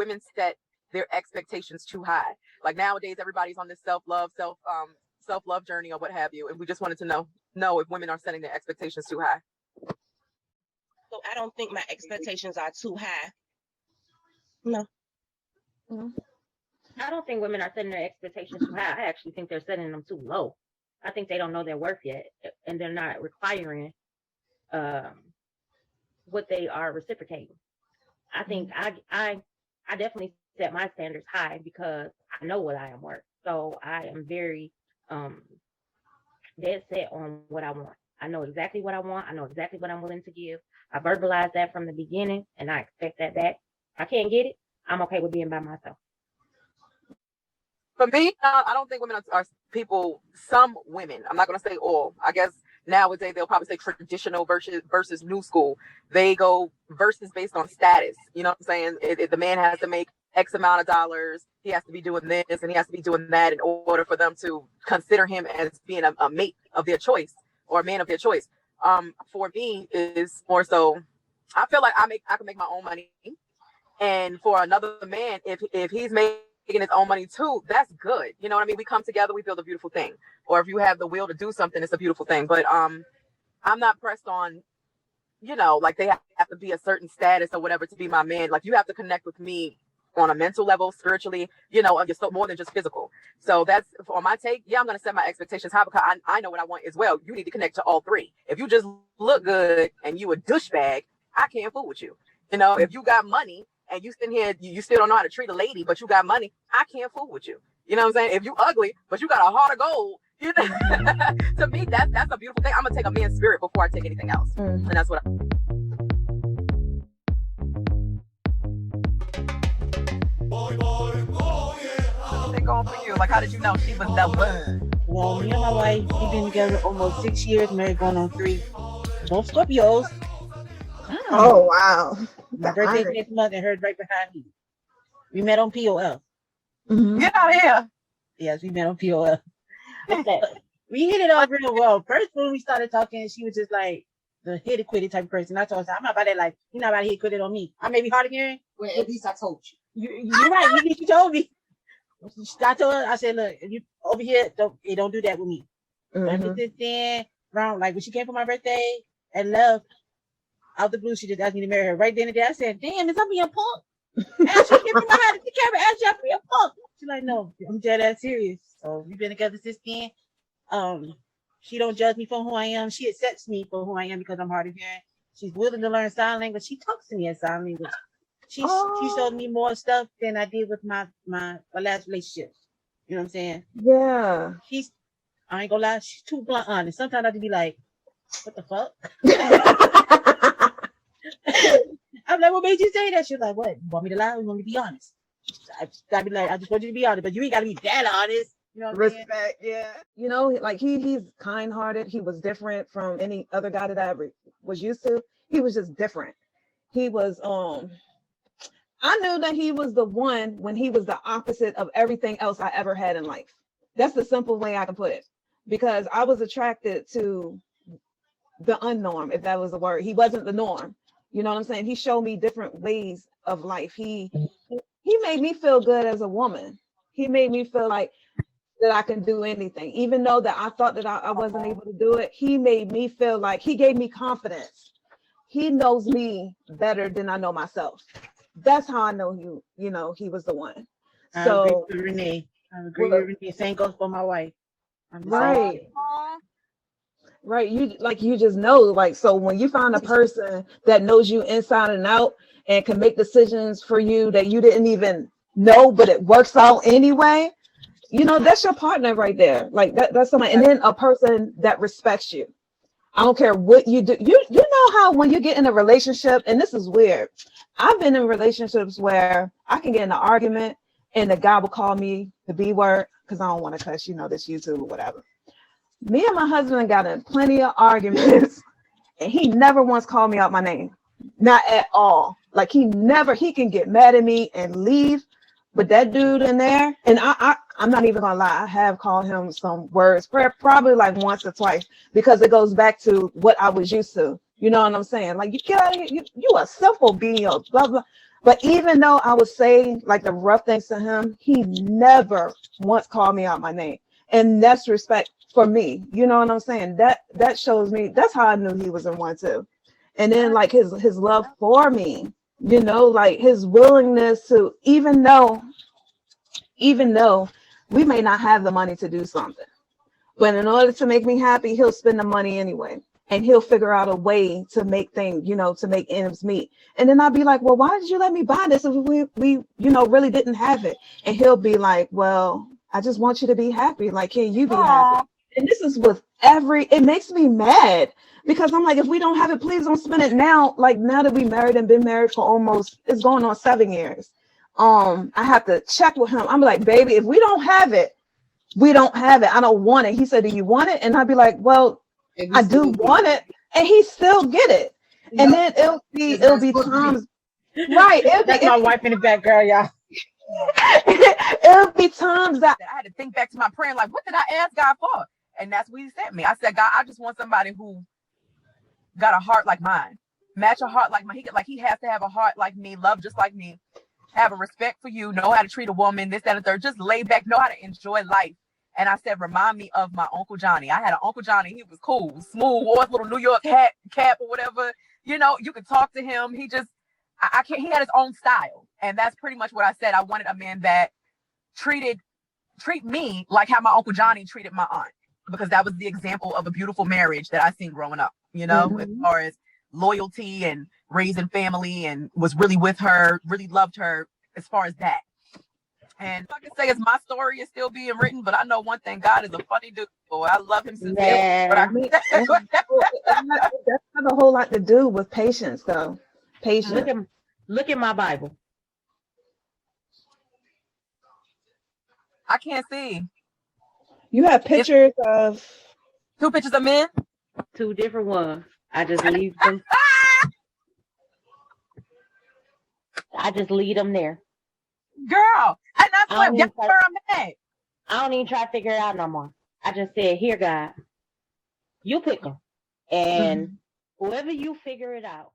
women set their expectations too high? Like nowadays, everybody's on this self-love journey or what have you, and we just wanted to know if women are setting their expectations too high. So I don't think my expectations are too high. No. I don't think women are setting their expectations too high. I actually think they're setting them too low. I think they don't know their worth yet, and they're not requiring what they are reciprocating. I think I definitely set my standards high because I know what I am worth. So I am very dead set on what I want. I know exactly what I want. I know exactly what I'm willing to give. I verbalized that from the beginning, and I expect that back. If I can't get it, I'm okay with being by myself. For me, I don't think women are people. Some women, I'm not going to say all. I guess nowadays they'll probably say traditional versus new school. They go versus based on status. You know what I'm saying? The man has to make X amount of dollars. He has to be doing this and he has to be doing that in order for them to consider him as being a mate of their choice or a man of their choice. For me, is more so. I feel like I can make my own money, and for another man, if he's making his own money too, that's good. You know what I mean? We come together, we build a beautiful thing. Or if you have the will to do something, it's a beautiful thing. But I'm not pressed on, like they have to be a certain status or whatever to be my man. Like you have to connect with me on a mental level, spiritually, just more than just physical. So that's on my take. Yeah, I'm gonna set my expectations high because I know what I want as well. You need to connect to all three. If you just look good and you a douchebag, I can't fool with you. If you got money and you sitting here, you still don't know how to treat a lady, but you got money, I can't fool with you. You know what I'm saying? If you ugly, but you got a heart of gold, to me, that's a beautiful thing. I'm gonna take a man's spirit before I take anything else. And that's what How's it going for you? Like, how did you know she was the one? Well, me and my wife, we've been together almost 6 years, married going on 3. Both Scorpios. Oh, wow. My birthday's next month and hers right behind me. We met on POL. Get out of here. Yes, we met on POL. We hit it off real well. First, when we started talking, she was just like the hit it quit it type of person. I told her, I'm not about that. Like, you're not about to hit quit it on me. I may be hard of hearing. Well, at least I told you. You're right. You told me. I told her, I said, look, if you over here, don't do that with me. Ever since then, around like when she came for my birthday and left, out the blue, she just asked me to marry her right then and there. I said, damn, is that being a punk? And she came from behind the camera, asked you to be a punk. She's like, no, I'm dead ass serious. So we've been together since then. She don't judge me for who I am. She accepts me for who I am because I'm hard of hearing. She's willing to learn sign language. She talks to me in sign language. She showed me more stuff than I did with my last relationships. You know what I'm saying? Yeah. I ain't gonna lie, she's too blunt honest. Sometimes I just be like, what the fuck? I'm like, what made you say that? She's like, what? You want me to lie or you want me to be honest? I be like, I just want you to be honest, but you ain't gotta be that honest. You know what Respect, yeah. Like he's kind-hearted. He was different from any other guy that I ever was used to. He was just different. He was I knew that he was the one when he was the opposite of everything else I ever had in life. That's the simple way I can put it. Because I was attracted to the unnorm, if that was the word. He wasn't the norm. You know what I'm saying? He showed me different ways of life. He made me feel good as a woman. He made me feel like that I can do anything. Even though that I thought that I wasn't able to do it, he made me feel like he gave me confidence. He knows me better than I know myself. That's how I know he was the one. So I agree with Renee. Renee. Same goes for my wife. Right. Right. You just know, like, so when you find a person that knows you inside and out and can make decisions for you that you didn't even know, but it works out anyway, that's your partner right there. Like that's someone. And then a person that respects you. I don't care what you do. You know how when you get in a relationship, and this is weird. I've been in relationships where I can get in an argument and the guy will call me the B word because I don't want to cuss, this YouTube or whatever. Me and my husband got in plenty of arguments and he never once called me out my name. Not at all. Like he can get mad at me and leave. But that dude in there, and I'm not even gonna lie, I have called him some words, probably like once or twice, because it goes back to what I was used to. You know what I'm saying? Like, you get out of here, you a simple being, blah blah. But even though I was saying like the rough things to him, he never once called me out my name. And that's respect for me. You know what I'm saying? That shows me, that's how I knew he was in one too. And then like his love for me, you know, like his willingness to, even though we may not have the money to do something, but in order to make me happy, he'll spend the money anyway. And he'll figure out a way to make things, you know, to make ends meet. And then I'll be like, well, why did you let me buy this if we you know, really didn't have it? And he'll be like, well, I just want you to be happy. Like, can you be happy? And this is with it makes me mad because I'm like, if we don't have it, please don't spend it now. Like now that we married and been married for it's going on 7 years. I have to check with him. I'm like, baby, if we don't have it, we don't have it. I don't want it. He said, do you want it? And I'd be like, well, I do want it. And he still get it. And then it'll be times, right? That's my wife in the back, girl, y'all. It'll be times that I had to think back to my prayer, like, what did I ask God for? And that's what he sent me. I said, God, I just want somebody who got a heart like mine, match a heart like mine. He has to have a heart like me, love just like me, have a respect for you, know how to treat a woman, this, that, and third, just lay back, know how to enjoy life. And I said, remind me of my Uncle Johnny. I had an Uncle Johnny. He was cool, smooth, wore his little New York hat, cap or whatever. You know, you could talk to him. He just, I can't, he had his own style. And that's pretty much what I said. I wanted a man that treat me like how my Uncle Johnny treated my aunt, because that was the example of a beautiful marriage that I seen growing up, you know, as far as loyalty and raising family, and was really with her, really loved her as far as that. And I can say is my story is still being written, but I know one thing: God is a funny dude. Boy, I love him sincerely. that has a whole lot to do with patience, though. Patience. Look at my Bible. I can't see. You have pictures of 2 pictures of men. 2 different ones. I just leave them. I just leave them there. Girl, and that's where I'm at. I don't even try to figure it out no more. I just said, here, God, you pick them. And whoever you figure it out.